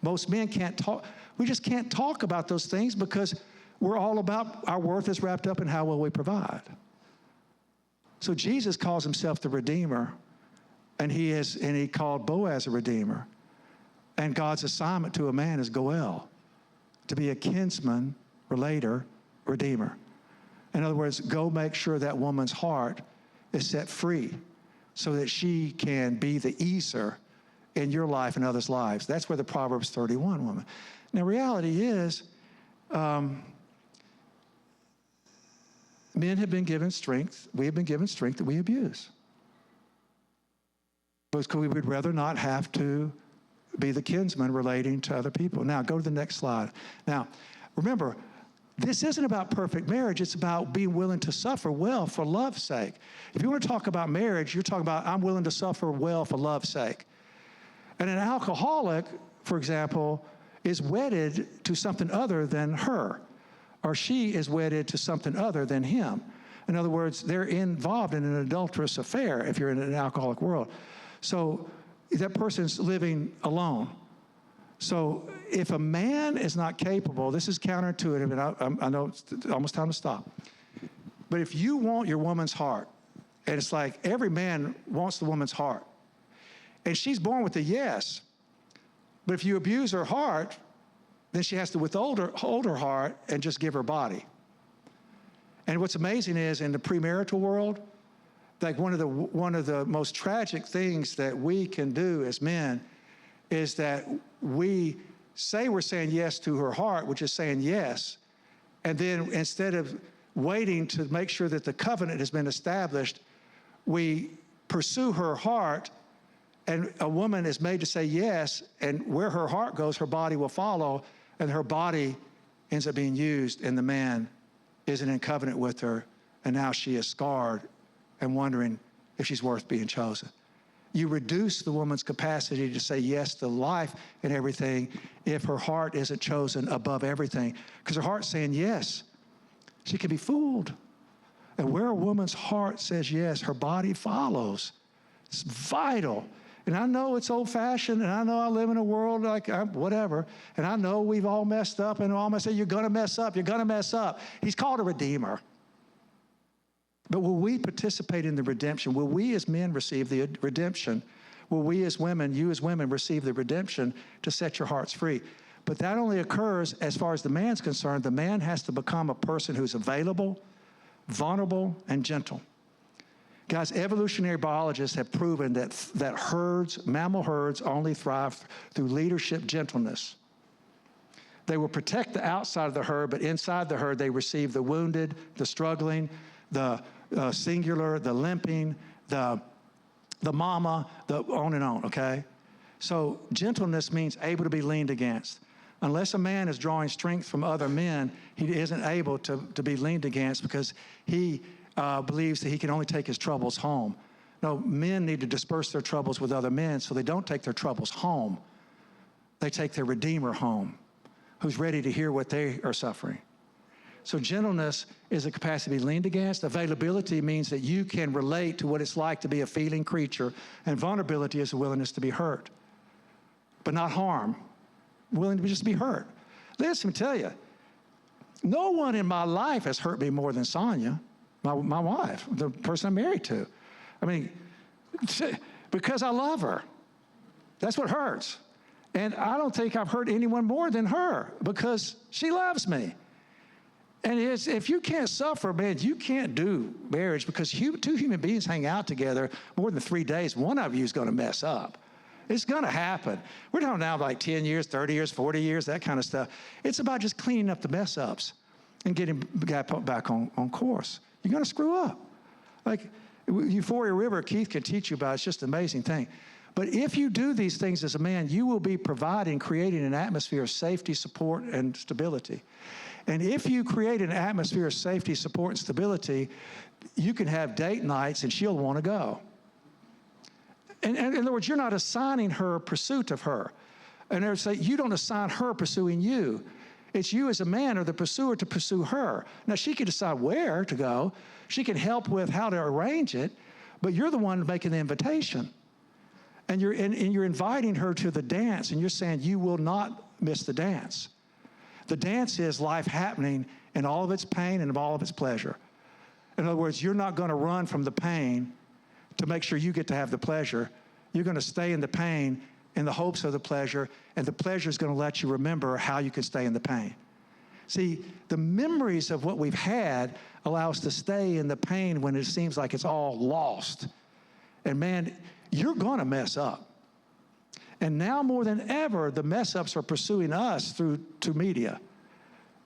Most men can't talk. We just can't talk about those things because we're all about our worth is wrapped up in how well we provide. So Jesus calls himself the Redeemer, and he called Boaz a Redeemer. And God's assignment to a man is Goel, to be a kinsman, relator, Redeemer. In other words, go make sure that woman's heart is set free so that she can be the easer in your life and others' lives. That's where the Proverbs 31 woman. Now, reality is, men have been given strength. We have been given strength that we abuse. Because we would rather not have to be the kinsman relating to other people. Now, go to the next slide. Now, remember, this isn't about perfect marriage. It's about being willing to suffer well for love's sake. If you want to talk about marriage, you're talking about I'm willing to suffer well for love's sake. And an alcoholic, for example, is wedded to something other than her, or she is wedded to something other than him. In other words, they're involved in an adulterous affair if you're in an alcoholic world. So that person's living alone. So if a man is not capable, this is counterintuitive, and I know it's almost time to stop. But if you want your woman's heart, and it's like every man wants the woman's heart, and she's born with a yes, but if you abuse her heart, then she has to hold her heart and just give her body. And what's amazing is in the premarital world, like one of the most tragic things that we can do as men is that we say we're saying yes to her heart, which is saying yes, and then instead of waiting to make sure that the covenant has been established, we pursue her heart, and a woman is made to say yes, and where her heart goes, her body will follow, and her body ends up being used, and the man isn't in covenant with her, and now she is scarred and wondering if she's worth being chosen. You reduce the woman's capacity to say yes to life and everything if her heart isn't chosen above everything, because her heart's saying yes. She can be fooled. And where a woman's heart says yes, her body follows. It's vital. And I know it's old-fashioned, and I know I live in a world like whatever, and I know we've all messed up, and all say, you're going to mess up, you're going to mess up. He's called a redeemer. But will we participate in the redemption? Will we as men receive the redemption? Will we as women, you as women, receive the redemption to set your hearts free? But that only occurs as far as the man's concerned. The man has to become a person who's available, vulnerable, and gentle. Guys, evolutionary biologists have proven that herds, mammal herds, only thrive through leadership gentleness. They will protect the outside of the herd, but inside the herd, they receive the wounded, the struggling, the singular, the limping, the mama, the on and on, okay? So gentleness means able to be leaned against. Unless a man is drawing strength from other men, he isn't able to be leaned against because he believes that he can only take his troubles home. No, men need to disperse their troubles with other men so they don't take their troubles home. They take their Redeemer home, who's ready to hear what they are suffering. So gentleness is a capacity to be leaned against. Availability means that you can relate to what it's like to be a feeling creature. And vulnerability is a willingness to be hurt, but not harm. Willing to just be hurt. Listen, let me tell you, no one in my life has hurt me more than Sonia, my wife, the person I'm married to. I mean, because I love her. That's what hurts. And I don't think I've hurt anyone more than her because she loves me. And if you can't suffer, man, you can't do marriage because two human beings hang out together more than 3 days. One of you is going to mess up. It's going to happen. We're talking now like 10 years, 30 years, 40 years, that kind of stuff. It's about just cleaning up the mess ups and getting back on course. You're going to screw up. Like Euphoria River, Keith can teach you about. It's just an amazing thing. But if you do these things as a man, you will be providing, creating an atmosphere of safety, support, and stability. And if you create an atmosphere of safety, support, and stability, you can have date nights and she'll want to go. And in other words, you're not assigning her pursuit of her. And they would say, you don't assign her pursuing you. It's you as a man or the pursuer to pursue her. Now, she can decide where to go. She can help with how to arrange it, but you're the one making the invitation. And you're inviting her to the dance, and you're saying you will not miss the dance. The dance is life happening in all of its pain and all of its pleasure. In other words, you're not going to run from the pain to make sure you get to have the pleasure. You're going to stay in the pain in the hopes of the pleasure, and the pleasure is going to let you remember how you can stay in the pain. See, the memories of what we've had allow us to stay in the pain when it seems like it's all lost. And man, you're going to mess up. And now more than ever, the mess ups are pursuing us through media.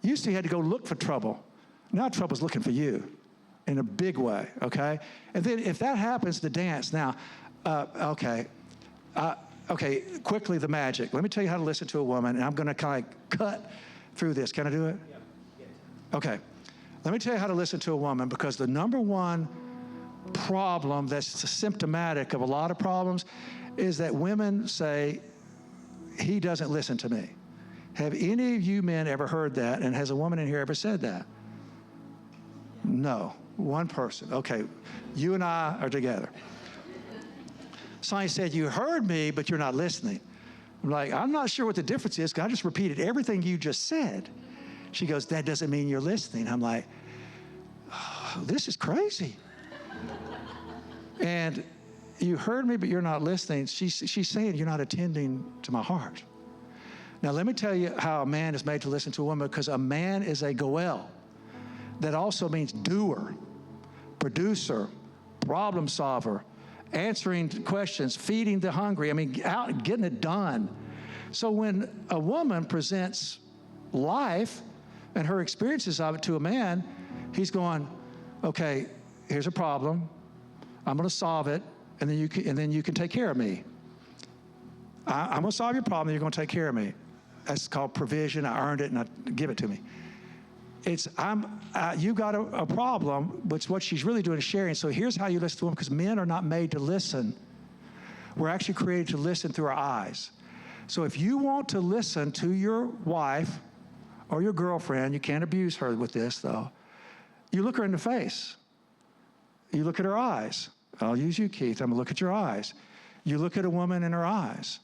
Used to you had to go look for trouble. Now trouble's looking for you in a big way, okay? And then if that happens, the dance. Now, okay, quickly the magic. Let me tell you how to listen to a woman, and I'm going to kind of cut through this. Can I do it? Yeah. Okay. Let me tell you how to listen to a woman, because the number one problem that's symptomatic of a lot of problems is that women say, he doesn't listen to me. Have any of you men ever heard that, and has a woman in here ever said that? No. One person. Okay. You and I are together. Sonia said, you heard me, but you're not listening. I'm like, I'm not sure what the difference is, because I just repeated everything you just said. She goes, that doesn't mean you're listening. I'm like, oh, this is crazy. And you heard me, but you're not listening. She's saying you're not attending to my heart. Now, let me tell you how a man is made to listen to a woman, because a man is a goel. That also means doer, producer, problem solver, answering questions, feeding the hungry. I mean, out getting it done. So when a woman presents life and her experiences of it to a man, he's going, okay, here's a problem. I'm going to solve it, and then you can take care of me. I'm going to solve your problem, and you're going to take care of me. That's called provision. I earned it, and give it to me. It's, you got a problem, but what she's really doing is sharing. So here's how you listen to them, because men are not made to listen. We're actually created to listen through our eyes. So if you want to listen to your wife or your girlfriend, you can't abuse her with this, though. You look her in the face. You look at her eyes. I'll use you, Keith. I'm going to look at your eyes. You look at a woman in her eyes.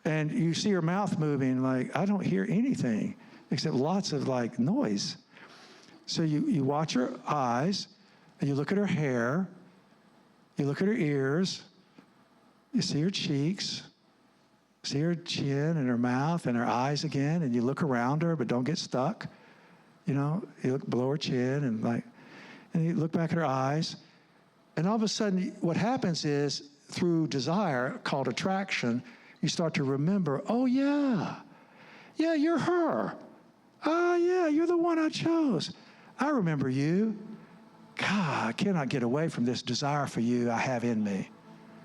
And you see her mouth moving like, I don't hear anything except lots of like noise. So you watch her eyes, and you look at her hair, you look at her ears, you see her cheeks, see her chin and her mouth and her eyes again, and you look around her, but don't get stuck. You know, you look below her chin and you look back at her eyes, and all of a sudden what happens is, through desire, called attraction, you start to remember, oh yeah, you're her. Oh, yeah, you're the one I chose. I remember you. God, I cannot get away from this desire for you I have in me.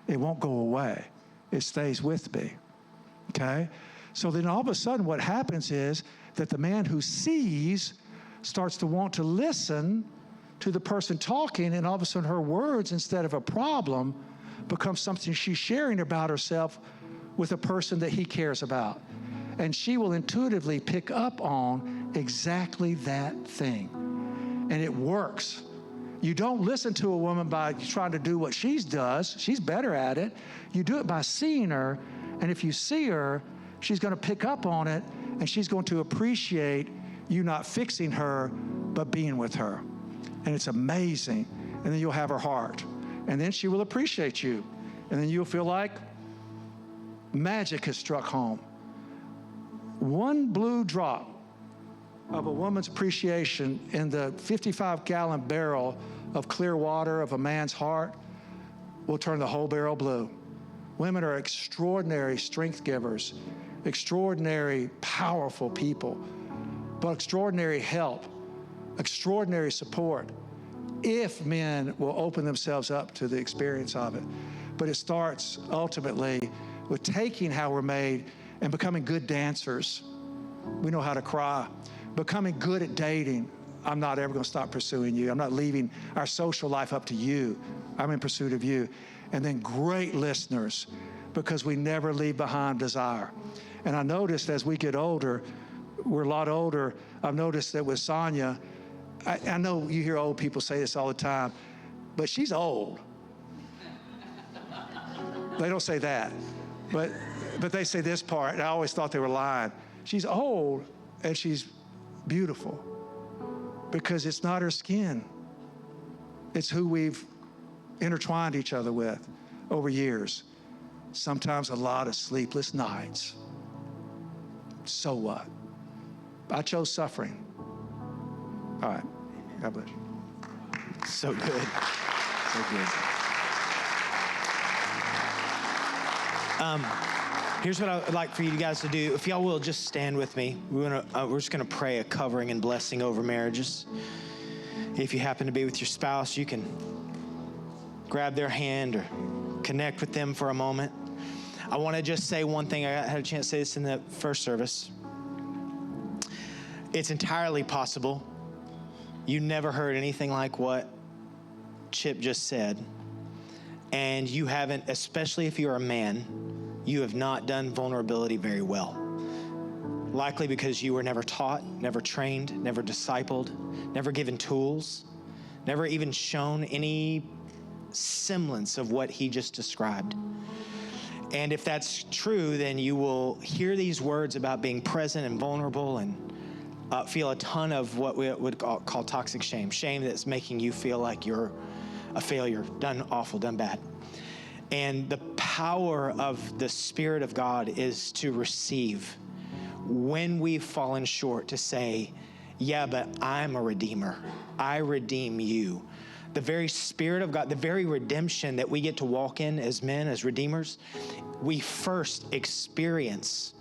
It won't go away. It stays with me, okay? So then all of a sudden what happens is that the man who sees starts to want to listen to the person talking, and all of a sudden her words, instead of a problem, become something she's sharing about herself with a person that he cares about. And she will intuitively pick up on exactly that thing. And it works. You don't listen to a woman by trying to do what she does. She's better at it. You do it by seeing her, and if you see her, she's going to pick up on it, and she's going to appreciate you not fixing her, but being with her. And it's amazing. And then you'll have her heart. And then she will appreciate you. And then you'll feel like magic has struck home. One blue drop of a woman's appreciation in the 55-gallon barrel of clear water of a man's heart will turn the whole barrel blue. Women are extraordinary strength givers, extraordinary, powerful people, but extraordinary help, extraordinary support, if men will open themselves up to the experience of it. But it starts ultimately with taking how we're made and becoming good dancers. We know how to cry. Becoming good at dating. I'm not ever going to stop pursuing you. I'm not leaving our social life up to you. I'm in pursuit of you. And then great listeners, because we never leave behind desire. And I noticed as we get older, we're a lot older, I've noticed that with Sonia, I know you hear old people say this all the time, but she's old. They don't say that, but they say this part, and I always thought they were lying. She's old, and she's beautiful, because it's not her skin. It's who we've intertwined each other with over years. Sometimes a lot of sleepless nights. So what? I chose suffering. All right. God bless you. So good. So good. Here's what I would like for you guys to do. If y'all will just stand with me. We're just going to pray a covering and blessing over marriages. If you happen to be with your spouse, you can grab their hand or connect with them for a moment. I want to just say one thing. I had a chance to say this in the first service. It's entirely possible you never heard anything like what Chip just said, and you haven't, especially if you're a man, you have not done vulnerability very well. Likely because you were never taught, never trained, never discipled, never given tools, never even shown any semblance of what he just described. And if that's true, then you will hear these words about being present and vulnerable and feel a ton of what we would call toxic shame. Shame that's making you feel like you're a failure, done awful, done bad. And the power of the Spirit of God is to receive when we've fallen short, to say, yeah, but I'm a redeemer. I redeem you. The very Spirit of God, the very redemption that we get to walk in as men, as redeemers, we first experience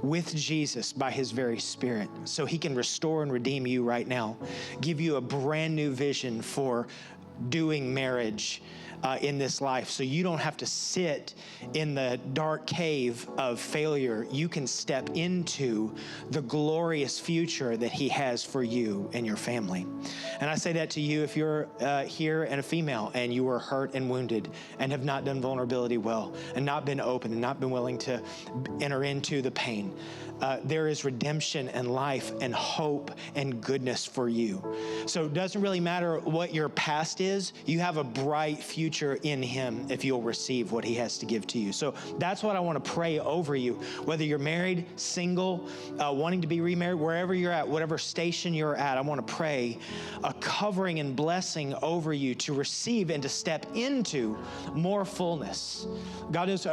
with Jesus by his very Spirit, so he can restore and redeem you right now, give you a brand new vision for doing marriage in this life, so you don't have to sit in the dark cave of failure. You can step into the glorious future that he has for you and your family. And I say that to you if you're here and a female and you were hurt and wounded and have not done vulnerability well and not been open and not been willing to enter into the pain. There is redemption and life and hope and goodness for you. So it doesn't really matter what your past is. You have a bright future in him if you'll receive what he has to give to you. So that's what I want to pray over you. Whether you're married, single, wanting to be remarried, wherever you're at, whatever station you're at, I want to pray a covering and blessing over you to receive and to step into more fullness. God is, in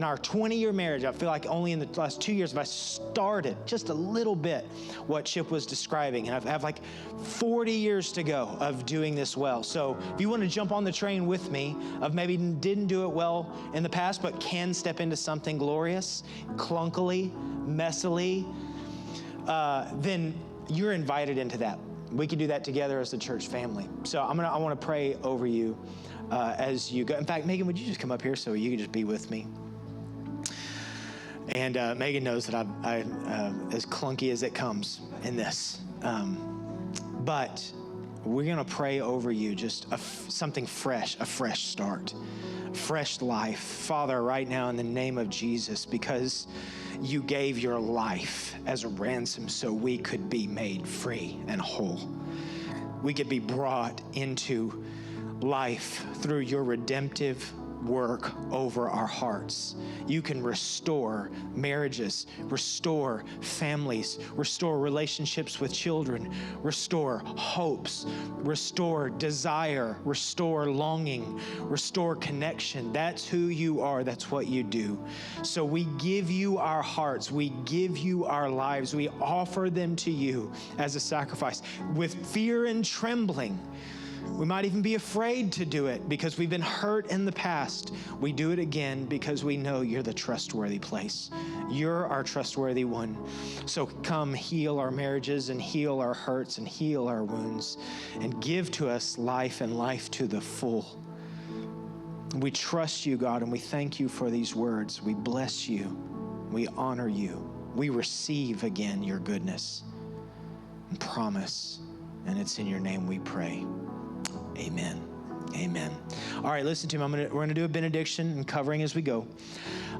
our 20-year marriage, I feel like only in the last 2 years have I started just a little bit what Chip was describing. And I have like 40 years to go of doing this well. So if you want to jump on the train with me of maybe didn't do it well in the past, but can step into something glorious, clunkily, messily, then you're invited into that. We can do that together as the church family. So I want to pray over you as you go. In fact, Megan, would you just come up here so you can just be with me? And Megan knows that I as clunky as it comes in this. But we're going to pray over you, just something fresh, a fresh start, fresh life. Father, right now in the name of Jesus, because you gave your life as a ransom so we could be made free and whole. We could be brought into life through your redemptive work over our hearts. You can restore marriages, restore families, restore relationships with children, restore hopes, restore desire, restore longing, restore connection. That's who you are. That's what you do. So we give you our hearts. We give you our lives. We offer them to you as a sacrifice with fear and trembling. We might even be afraid to do it because we've been hurt in the past. We do it again because we know you're the trustworthy place. You're our trustworthy one. So come heal our marriages and heal our hurts and heal our wounds and give to us life and life to the full. We trust you, God, and we thank you for these words. We bless you. We honor you. We receive again your goodness and promise. And it's in your name we pray. Amen. Amen. All right, listen to me. We're going to do a benediction and covering as we go.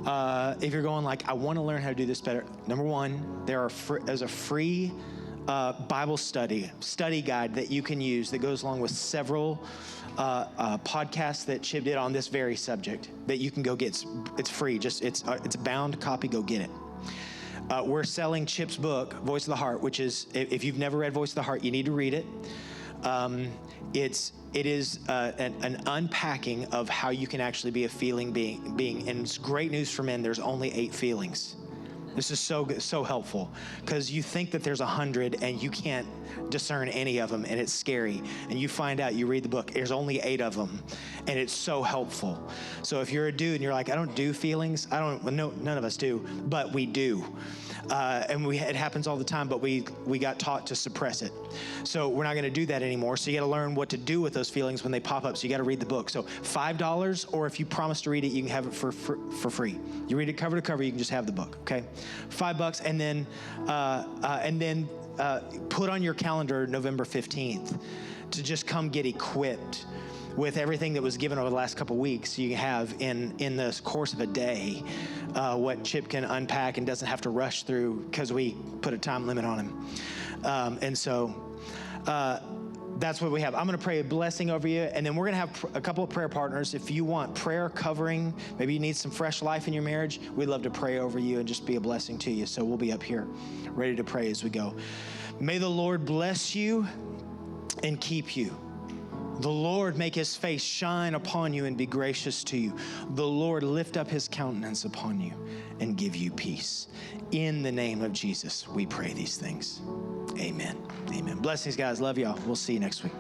If you're going like, I want to learn how to do this better. Number one, there's a free Bible study guide that you can use that goes along with several podcasts that Chip did on this very subject that you can go get. It's free. It's a bound copy. Go get it. We're selling Chip's book, Voice of the Heart, which is, if you've never read Voice of the Heart, you need to read it. It is an unpacking of how you can actually be a feeling being. And it's great news for men. There's only 8 feelings. This is so good, so helpful, because you think that there's 100 and you can't discern any of them, and it's scary. And you find out, you read the book, there's only 8 of them, and it's so helpful. So if you're a dude and you're like, I don't do feelings, no, none of us do, but we do. It happens all the time, but we got taught to suppress it. So we're not going to do that anymore. So you got to learn what to do with those feelings when they pop up. So you got to read the book. So $5, or if you promise to read it, you can have it for free. You read it cover to cover, you can just have the book. Okay, $5, and then put on your calendar November 15th to just come get equipped with everything that was given over the last couple of weeks. You have in the course of a day what Chip can unpack and doesn't have to rush through because we put a time limit on him. That's what we have. I'm going to pray a blessing over you, and then we're going to have a couple of prayer partners. If you want prayer covering, maybe you need some fresh life in your marriage, we'd love to pray over you and just be a blessing to you. So we'll be up here ready to pray as we go. May the Lord bless you and keep you. The Lord make his face shine upon you and be gracious to you. The Lord lift up his countenance upon you and give you peace. In the name of Jesus, we pray these things. Amen. Amen. Blessings, guys. Love y'all. We'll see you next week.